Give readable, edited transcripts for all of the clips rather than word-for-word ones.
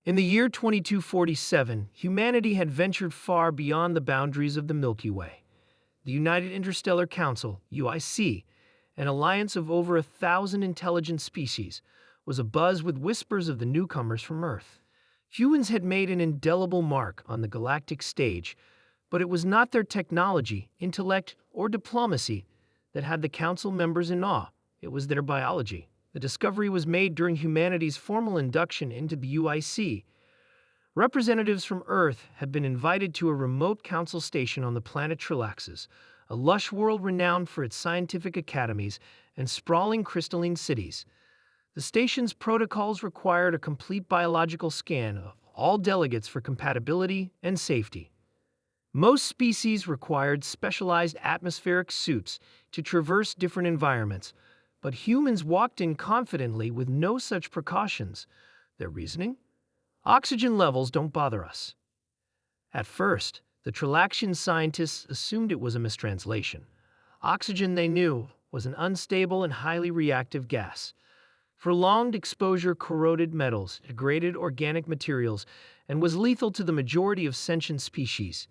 In the year 2247, humanity had ventured far beyond the boundaries of the Milky Way. The United Interstellar Council, UIC, an alliance of over 1,000 intelligent species, was abuzz with whispers of the newcomers from Earth. Humans had made an indelible mark on the galactic stage, but it was not their technology, intellect, or diplomacy that had the Council members in awe. It was their biology. The discovery was made during humanity's formal induction into the UIC. Representatives from Earth had been invited to a remote council station on the planet Trilaxis, a lush world renowned for its scientific academies and sprawling crystalline cities. The station's protocols required a complete biological scan of all delegates for compatibility and safety. Most species required specialized atmospheric suits to traverse different environments, but humans walked in confidently with no such precautions. Their reasoning? Oxygen levels don't bother us. At first, the Trilaxian scientists assumed it was a mistranslation. Oxygen, they knew, was an unstable and highly reactive gas. Prolonged exposure corroded metals, degraded organic materials, and was lethal to the majority of sentient species.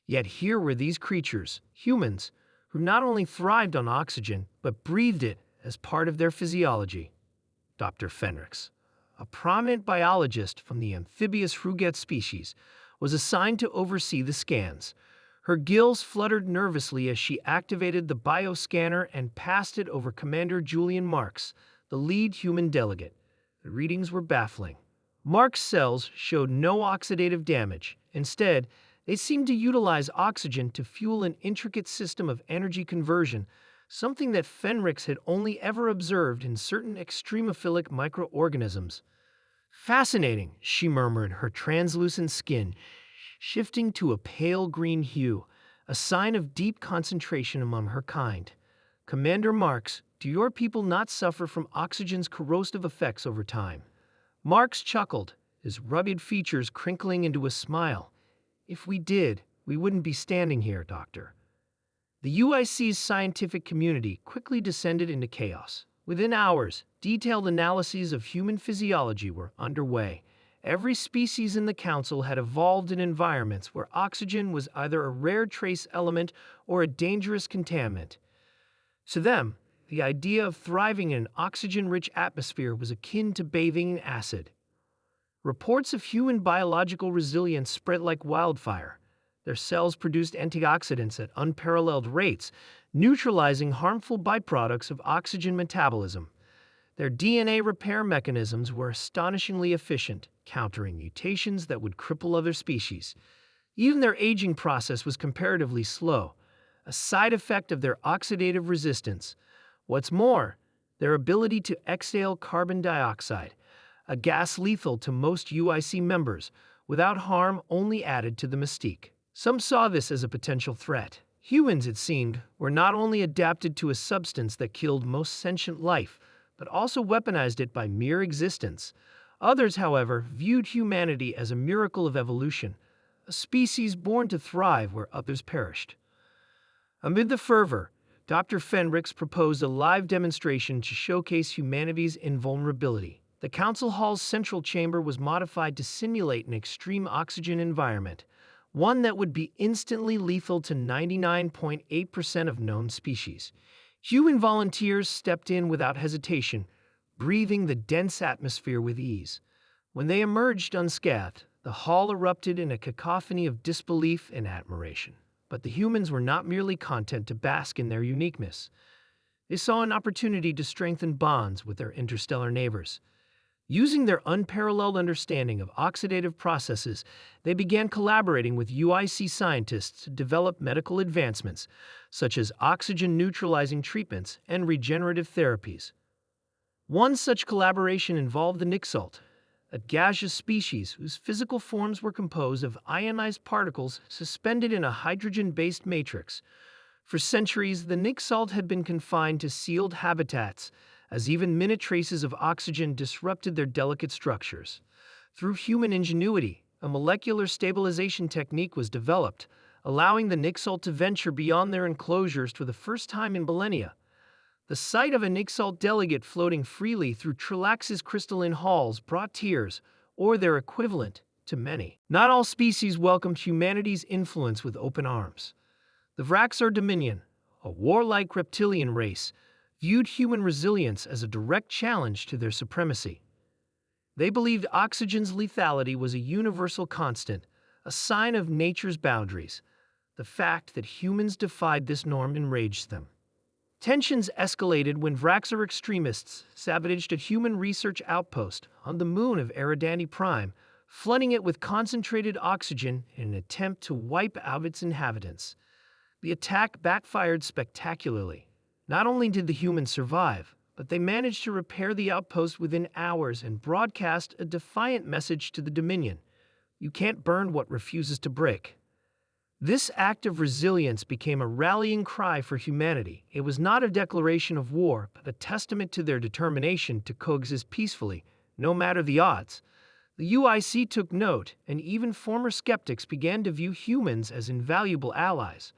Yet here were these creatures, humans, who not only thrived on oxygen, but breathed it as part of their physiology. Dr. Fenrix, a prominent biologist from the amphibious Fruget species, was assigned to oversee the scans. Her gills fluttered nervously as she activated the bioscanner and passed it over Commander Julian Marks, the lead human delegate. The readings were baffling. Marks' cells showed no oxidative damage. Instead, they seemed to utilize oxygen to fuel an intricate system of energy conversion, something that Fenrix had only ever observed in certain extremophilic microorganisms. Fascinating, she murmured, her translucent skin shifting to a pale green hue, a sign of deep concentration among her kind. Commander Marks, do your people not suffer from oxygen's corrosive effects over time? Marks chuckled, his rugged features crinkling into a smile. If we did, we wouldn't be standing here, Doctor. The UIC's scientific community quickly descended into chaos. Within hours, detailed analyses of human physiology were underway. Every species in the Council had evolved in environments where oxygen was either a rare trace element or a dangerous contaminant. To them, the idea of thriving in an oxygen-rich atmosphere was akin to bathing in acid. Reports of human biological resilience spread like wildfire. Their cells produced antioxidants at unparalleled rates, neutralizing harmful byproducts of oxygen metabolism. Their DNA repair mechanisms were astonishingly efficient, countering mutations that would cripple other species. Even their aging process was comparatively slow, a side effect of their oxidative resistance. What's more, their ability to exhale carbon dioxide, a gas lethal to most UIC members, without harm only added to the mystique. Some saw this as a potential threat. Humans, it seemed, were not only adapted to a substance that killed most sentient life, but also weaponized it by mere existence. Others, however, viewed humanity as a miracle of evolution, a species born to thrive where others perished. Amid the fervor, Dr. Fenrix proposed a live demonstration to showcase humanity's invulnerability. The council hall's central chamber was modified to simulate an extreme oxygen environment, one that would be instantly lethal to 99.8% of known species. Human volunteers stepped in without hesitation, breathing the dense atmosphere with ease. When they emerged unscathed, the hall erupted in a cacophony of disbelief and admiration. But the humans were not merely content to bask in their uniqueness. They saw an opportunity to strengthen bonds with their interstellar neighbors. Using their unparalleled understanding of oxidative processes, they began collaborating with UIC scientists to develop medical advancements, such as oxygen-neutralizing treatments and regenerative therapies. One such collaboration involved the Nixalt, a gaseous species whose physical forms were composed of ionized particles suspended in a hydrogen-based matrix. For centuries, the Nixalt had been confined to sealed habitats, as even minute traces of oxygen disrupted their delicate structures. Through human ingenuity, a molecular stabilization technique was developed, allowing the Nixalt to venture beyond their enclosures for the first time in millennia. The sight of a Nixalt delegate floating freely through Trilax's crystalline halls brought tears, or their equivalent to many. Not all species welcomed humanity's influence with open arms. The Vraxar Dominion, a warlike reptilian race, viewed human resilience as a direct challenge to their supremacy. They believed oxygen's lethality was a universal constant, a sign of nature's boundaries. The fact that humans defied this norm enraged them. Tensions escalated when Vraxar extremists sabotaged a human research outpost on the moon of Eridani Prime, flooding it with concentrated oxygen in an attempt to wipe out its inhabitants. The attack backfired spectacularly. Not only did the humans survive, but they managed to repair the outpost within hours and broadcast a defiant message to the Dominion: "You can't burn what refuses to break." This act of resilience became a rallying cry for humanity. It was not a declaration of war, but a testament to their determination to coexist peacefully, no matter the odds. The UIC took note, and even former skeptics began to view humans as invaluable allies.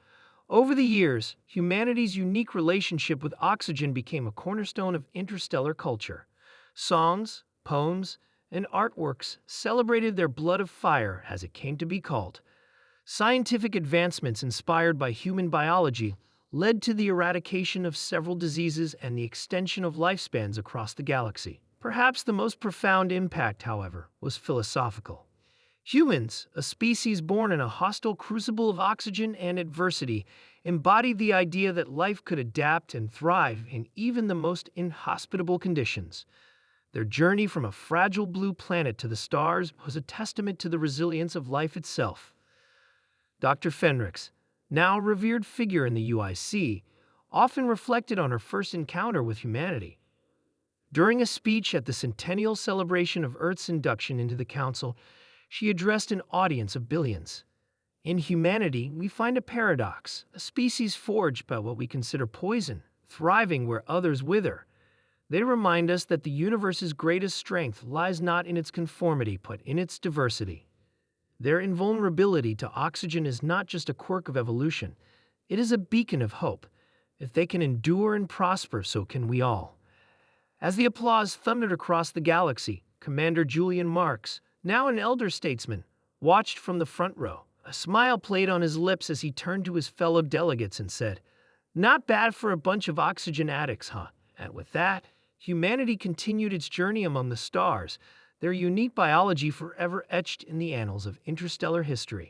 Over the years, humanity's unique relationship with oxygen became a cornerstone of interstellar culture. Songs, poems, and artworks celebrated their blood of fire, as it came to be called. Scientific advancements inspired by human biology led to the eradication of several diseases and the extension of lifespans across the galaxy. Perhaps the most profound impact, however, was philosophical. Humans, a species born in a hostile crucible of oxygen and adversity, embodied the idea that life could adapt and thrive in even the most inhospitable conditions. Their journey from a fragile blue planet to the stars was a testament to the resilience of life itself. Dr. Fenrix, now a revered figure in the UIC, often reflected on her first encounter with humanity. During a speech at the centennial celebration of Earth's induction into the Council, she addressed an audience of billions. In humanity, we find a paradox, a species forged by what we consider poison, thriving where others wither. They remind us that the universe's greatest strength lies not in its conformity, but in its diversity. Their invulnerability to oxygen is not just a quirk of evolution, it is a beacon of hope. If they can endure and prosper, so can we all. As the applause thundered across the galaxy, Commander Julian Marks, now an elder statesman, watched from the front row. A smile played on his lips as he turned to his fellow delegates and said, "Not bad for a bunch of oxygen addicts, huh?" And with that, humanity continued its journey among the stars, their unique biology forever etched in the annals of interstellar history.